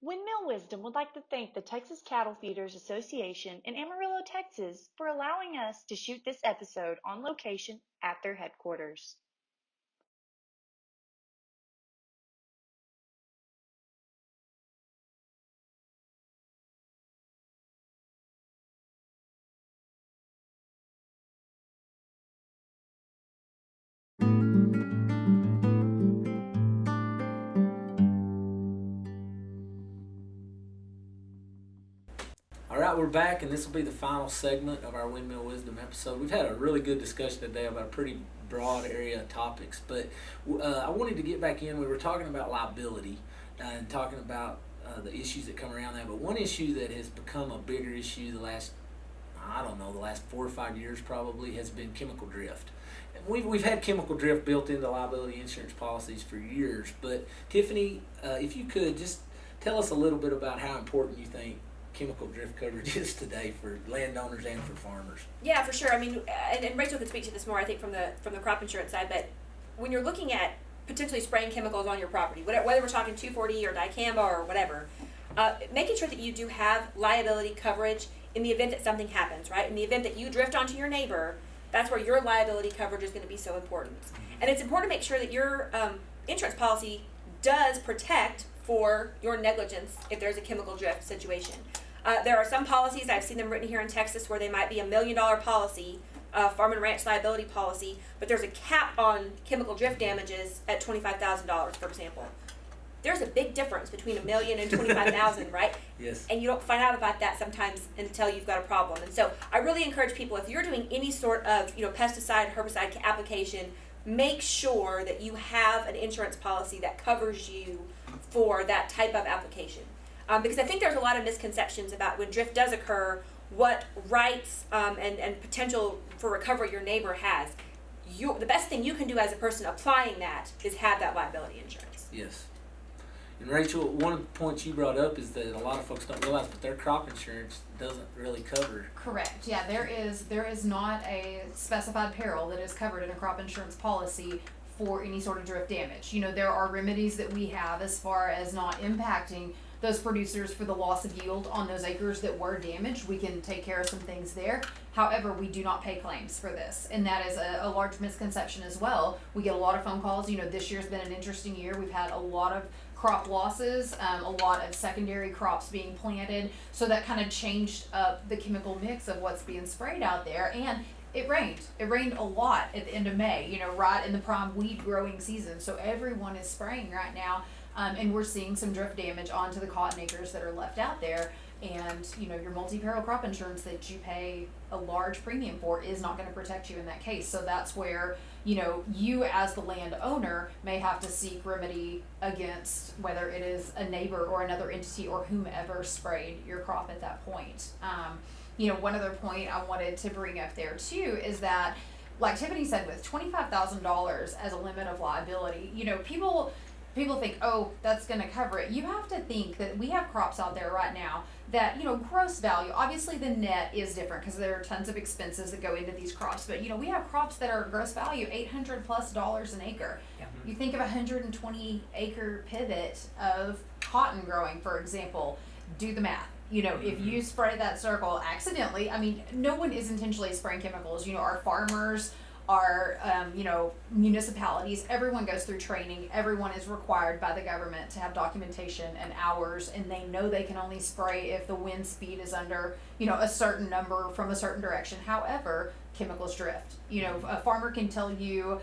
Windmill Wisdom would like to thank the Texas Cattle Feeders Association in Amarillo, Texas, for allowing us to shoot this episode on location at their headquarters. All right, we're back, and this will be the final segment of our Windmill Wisdom episode. We've had a really good discussion today about a pretty broad area of topics, but I wanted to get back in. We were talking about liability and talking about the issues that come around that, but one issue that has become a bigger issue the last, I don't know, the last 4 or 5 years probably has been chemical drift. And we've had chemical drift built into liability insurance policies for years, but Tiffany, if you could just tell us a little bit about how important you think chemical drift coverage is today for landowners and for farmers. Yeah, for sure. I mean, and Rachel could speak to this more, I think, from the crop insurance side. But when you're looking at potentially spraying chemicals on your property, whether we're talking 2,4-D or dicamba or whatever, making sure that you do have liability coverage in the event that something happens, right? In the event that you drift onto your neighbor, that's where your liability coverage is going to be so important. And it's important to make sure that your insurance policy does protect for your negligence if there's a chemical drift situation. There are some policies, I've seen them written here in Texas, where they might be $1 million policy, farm and ranch liability policy, but there's a cap on chemical drift damages at $25,000, for example. There's a big difference between $1 million and $25,000, right? Yes. And you don't find out about that sometimes until you've got a problem. And so I really encourage people, if you're doing any sort of pesticide, herbicide application, make sure that you have an insurance policy that covers you for that type of application. Because I think there's a lot of misconceptions about when drift does occur, what rights and potential for recovery your neighbor has. The best thing you can do as a person applying that is have that liability insurance. Yes. And Rachel, one of the points you brought up is that a lot of folks don't realize, but their crop insurance doesn't really cover. Correct. Yeah, there is not a specified peril that is covered in a crop insurance policy for any sort of drift damage. There are remedies that we have as far as not impacting those producers for the loss of yield on those acres that were damaged. We can take care of some things there. However, we do not pay claims for this. And that is a large misconception as well. We get a lot of phone calls. This year's been an interesting year. We've had a lot of crop losses, a lot of secondary crops being planted. So that kind of changed up the chemical mix of what's being sprayed out there. And it rained. It rained a lot at the end of May, right in the prime weed growing season. So everyone is spraying right now. And we're seeing some drift damage onto the cotton acres that are left out there. And, your multi-peril crop insurance that you pay a large premium for is not going to protect you in that case. So that's where, you as the landowner may have to seek remedy against whether it is a neighbor or another entity or whomever sprayed your crop at that point. One other point I wanted to bring up there too is that, like Tiffany said, with $25,000 as a limit of liability, people think, oh, that's going to cover it. You have to think that we have crops out there right now that, gross value, obviously the net is different because there are tons of expenses that go into these crops. But, we have crops that are gross value $800+ an acre. Yeah. You think of a 120 acre pivot of cotton growing, for example, do the math. If you spray that circle accidentally, no one is intentionally spraying chemicals. Our farmers, our municipalities, everyone goes through training. Everyone is required by the government to have documentation and hours, and they know they can only spray if the wind speed is under a certain number from a certain direction. However, chemicals drift. A farmer can tell you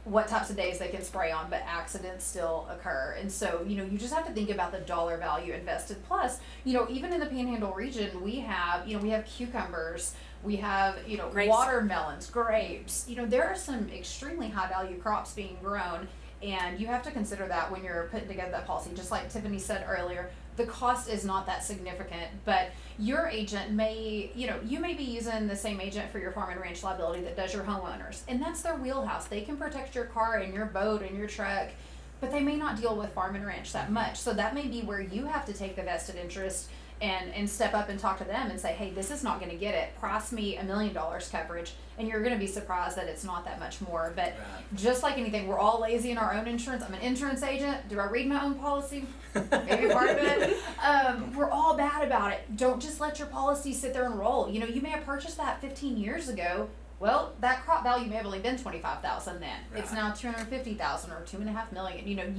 what types of days they can spray on, but accidents still occur. And so, you just have to think about the dollar value invested. Plus, even in the Panhandle region, we have cucumbers, we have, Grapes. Watermelons, grapes. There are some extremely high value crops being grown, and you have to consider that when you're putting together that policy. Just like Tiffany said earlier, the cost is not that significant, but your agent may, you may be using the same agent for your farm and ranch liability that does your homeowners, and that's their wheelhouse. They can protect your car and your boat and your truck, but they may not deal with farm and ranch that much. So that may be where you have to take the vested interest and step up and talk to them and say, hey, this is not going to get it. Price me $1 million coverage, and you're going to be surprised that it's not that much more. But just like anything, we're all lazy in our own insurance. I'm an insurance agent. Do I read my own policy? Maybe part of it. We're all bad about it. Don't just let your policy sit there and roll. You know, you may have purchased that 15 years ago. Well, that crop value may have only been $25,000 then. It's now $250,000 or $2.5 million. You know,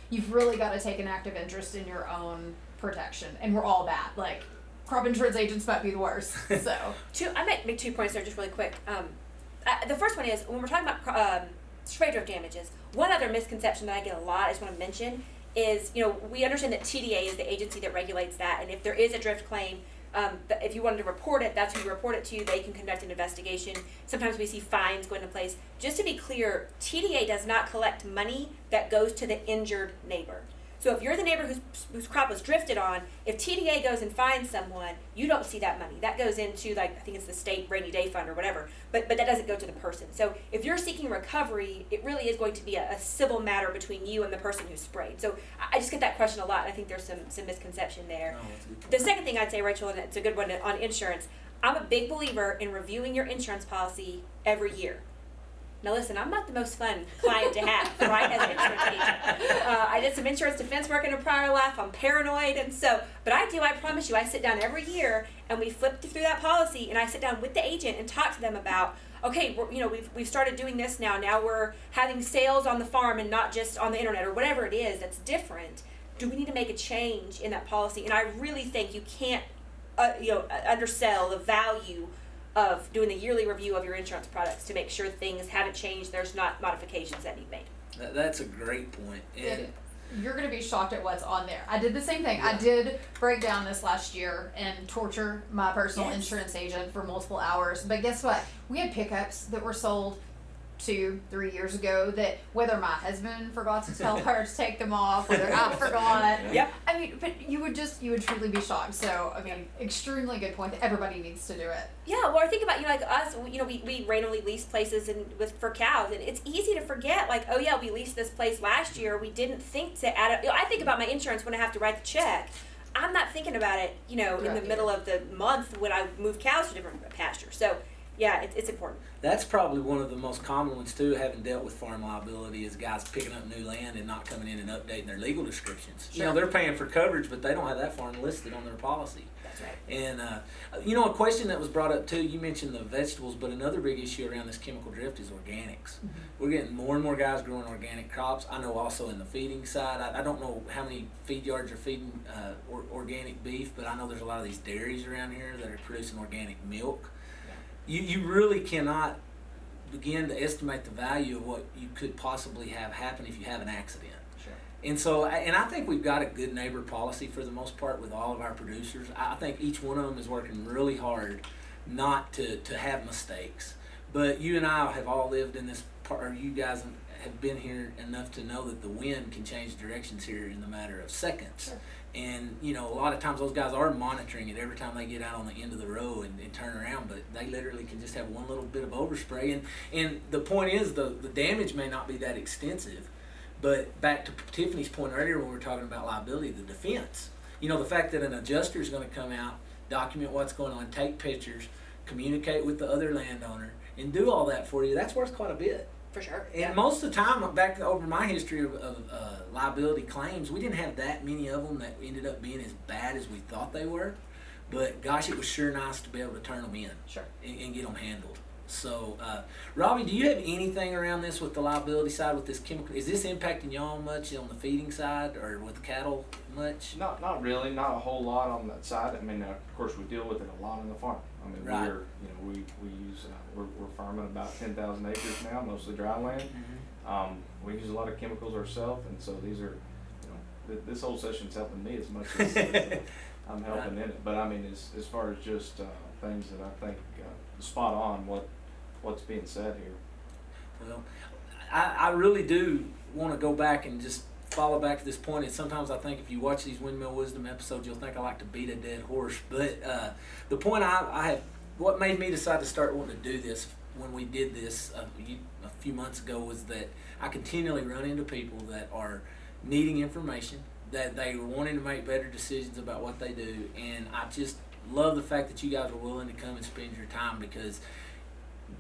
you've really got to take an active interest in your own protection, and we're all bad. Like, crop insurance agents might be the worst. So, I might make 2 points there just really quick. The first one is when we're talking about spray drift damages. One other misconception that I get a lot, I just want to mention, is we understand that TDA is the agency that regulates that, and if there is a drift claim, if you wanted to report it, that's who you report it to. They can conduct an investigation. Sometimes we see fines go into place. Just to be clear, TDA does not collect money that goes to the injured neighbor. So if you're the neighbor whose crop was drifted on, if TDA goes and finds someone, you don't see that money. That goes into, like, I think it's the state rainy day fund or whatever, but that doesn't go to the person. So if you're seeking recovery, it really is going to be a civil matter between you and the person who sprayed. So I just get that question a lot, and I think there's some misconception there. The second thing I'd say, Rachel, and it's a good one on insurance, I'm a big believer in reviewing your insurance policy every year. Now listen, I'm not the most fun client to have, right, as an insurance agent. I did some insurance defense work in a prior life. I'm paranoid, and so, but I promise you, I sit down every year and we flip through that policy, and I sit down with the agent and talk to them about, okay, we've started doing this now. Now we're having sales on the farm and not just on the internet or whatever it is that's different. Do we need to make a change in that policy? And I really think you can't, undersell the value of doing the yearly review of your insurance products to make sure things haven't changed, there's not modifications that need made. That's a great point. And you're going to be shocked at what's on there. I did the same thing. I did break down this last year and torture my personal insurance agent for multiple hours. But guess what? We had pickups that were sold 2-3 years ago that whether my husband forgot to tell her to take them off, whether I forgot. Yep. I mean, but you would truly be shocked. So, I mean, extremely good point that everybody needs to do it. Yeah, well, I think about, like us, we randomly lease places for cows, and it's easy to forget, like, oh yeah, we leased this place last year, we didn't think to add I think about my insurance when I have to write the check. I'm not thinking about it, in the middle of the month when I move cows to different pastures. So, yeah, it's important. That's probably one of the most common ones too, having dealt with farm liability, is guys picking up new land and not coming in and updating their legal descriptions. Sure. They're paying for coverage, but they don't have that farm listed on their policy. That's right. And, a question that was brought up too, you mentioned the vegetables, but another big issue around this chemical drift is organics. Mm-hmm. We're getting more and more guys growing organic crops. I know also in the feeding side, I don't know how many feed yards are feeding organic beef, but I know there's a lot of these dairies around here that are producing organic milk. You really cannot begin to estimate the value of what you could possibly have happen if you have an accident. Sure. And so, and I think we've got a good neighbor policy for the most part with all of our producers. I think each one of them is working really hard not to have mistakes. But you and I have all lived in this part, or you guys have been here enough to know that the wind can change directions here in the matter of seconds. Sure. And, a lot of times those guys are monitoring it every time they get out on the end of the row and turn around, but they literally can just have one little bit of overspray. And the point is, the damage may not be that extensive, but back to Tiffany's point earlier when we were talking about liability, the defense. The fact that an adjuster is going to come out, document what's going on, take pictures, communicate with the other landowner, and do all that for you, that's worth quite a bit. For sure. And most of the time, back over my history of liability claims, we didn't have that many of them that ended up being as bad as we thought they were. But gosh, it was sure nice to be able to turn them in and get them handled. So, Robbie, do you have anything around this with the liability side with this chemical? Is this impacting y'all much on the feeding side or with cattle much? Not really, not a whole lot on that side. I mean, of course, we deal with it a lot on the farm. I mean, right. we use we're farming about 10,000 acres now, mostly dry land. Mm-hmm. We use a lot of chemicals ourselves, and so these are, this whole session's helping me as much as I'm helping in it. But I mean, as far as just things that I think spot on what's being said here. Well, I really do want to go back and just follow back to this point. And sometimes I think if you watch these Windmill Wisdom episodes, you'll think I like to beat a dead horse. But the point I have, what made me decide to start wanting to do this when we did this a few months ago, was that I continually run into people that are needing information, that they were wanting to make better decisions about what they do, and I just love the fact that you guys are willing to come and spend your time, because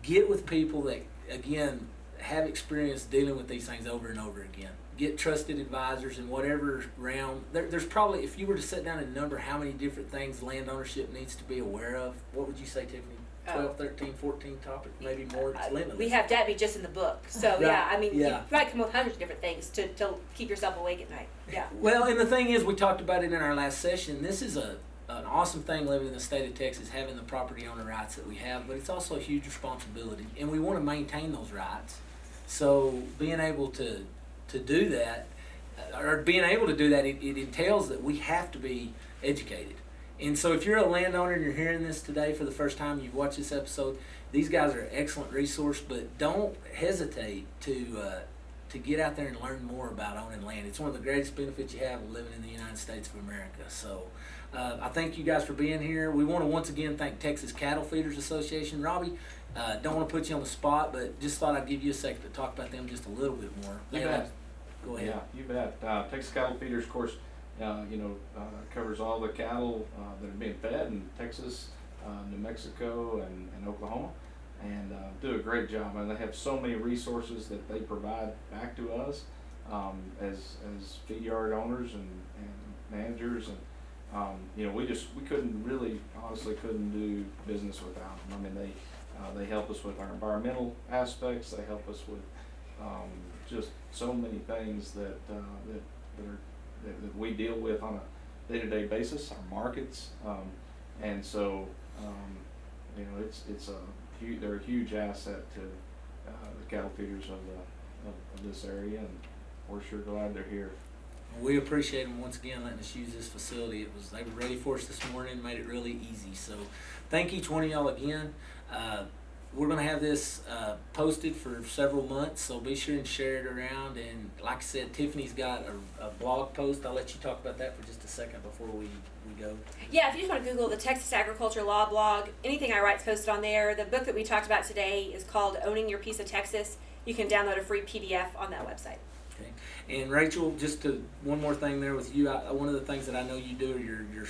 get with people that, again, have experience dealing with these things over and over again. Get trusted advisors in whatever realm. There's probably, if you were to sit down and number how many different things land ownership needs to be aware of, what would you say, Tiffany? 12, 13, 14 topics, maybe more. It's limitless. We have Debbie just in the book. So, Right. yeah, I mean, Yeah. you might come up with hundreds of different things to keep yourself awake at night. Yeah. Well, and the thing is, we talked about it in our last session. This is an awesome thing living in the state of Texas, having the property owner rights that we have, but it's also a huge responsibility, and we want to maintain those rights. So being able to do that, it entails that we have to be educated. And so if you're a landowner and you're hearing this today for the first time, you've watched this episode, these guys are an excellent resource, but don't hesitate to get out there and learn more about owning land. It's one of the greatest benefits you have of living in the United States of America. So I thank you guys for being here. We want to once again thank Texas Cattle Feeders Association. Robbie, don't want to put you on the spot, but just thought I'd give you a second to talk about them just a little bit more. You bet. Go ahead. Yeah, you bet. Texas Cattle Feeders, of course, covers all the cattle that are being fed in Texas, New Mexico, and Oklahoma, and do a great job. And they have so many resources that they provide back to us as feed yard owners and managers, and we couldn't do business without them. I mean, they help us with our environmental aspects. They help us with just so many things that we deal with on a day-to-day basis, our markets, and so they're a huge asset to the cattle feeders of this area, and we're sure glad they're here. We appreciate them once again letting us use this facility. They were ready for us this morning, made it really easy. So thank each one of y'all again. We're going to have this posted for several months, so be sure and share it around. And like I said, Tiffany's got a blog post. I'll let you talk about that for just a second before we go. Yeah, if you just want to Google the Texas Agriculture Law blog, anything I write is posted on there. The book that we talked about today is called Owning Your Piece of Texas. You can download a free PDF on that website. Okay. And Rachel, one more thing there with you. One of the things that I know you do are your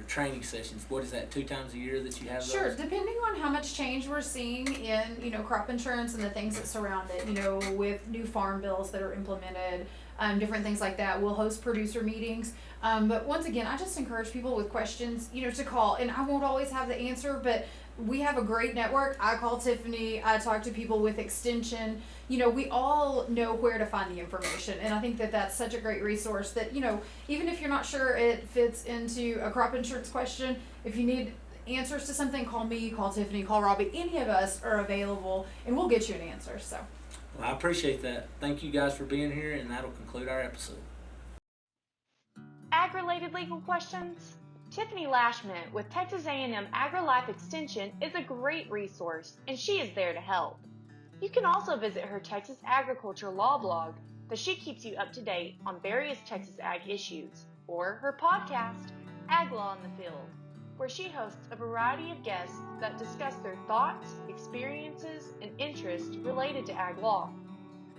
training sessions. What is that, 2 times a year that you have those? Sure, depending on how much change we're seeing in, crop insurance and the things that surround it, with new farm bills that are implemented, different things like that. We'll host producer meetings. But once again, I just encourage people with questions, to call. And I won't always have the answer, but we have a great network. I call Tiffany. I talk to people with Extension. We all know where to find the information. And I think that that's such a great resource that, even if you're not sure it fits into a crop insurance question, if you need answers to something, call me, call Tiffany, call Robbie. Any of us are available, and we'll get you an answer. So. Well, I appreciate that. Thank you guys for being here, and that'll conclude our episode. Ag-related legal questions? Tiffany Lashman with Texas A&M AgriLife Extension is a great resource, and she is there to help. You can also visit her Texas Agriculture Law blog that she keeps you up to date on various Texas ag issues, or her podcast, Ag Law in the Field, where she hosts a variety of guests that discuss their thoughts, experiences, and interests related to ag law.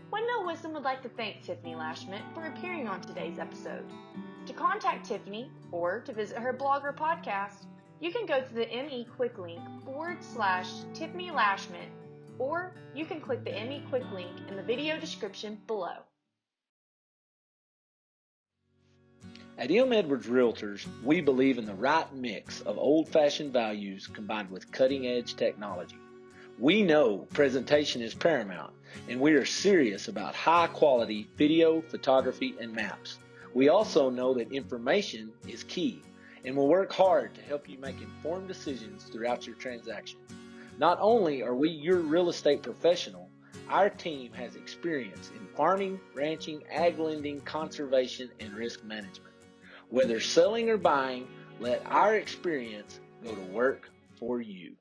Windmill Wisdom would like to thank Tiffany Lashman for appearing on today's episode. To contact Tiffany or to visit her blog or podcast, you can go to the ME Quick link /Tiffany Lashman, or you can click the ME Quick link in the video description below. At M. Edwards Realtors, we believe in the right mix of old-fashioned values combined with cutting-edge technology. We know presentation is paramount, and we are serious about high-quality video, photography, and maps. We also know that information is key, and will work hard to help you make informed decisions throughout your transaction. Not only are we your real estate professional, our team has experience in farming, ranching, ag lending, conservation, and risk management. Whether selling or buying, let our experience go to work for you.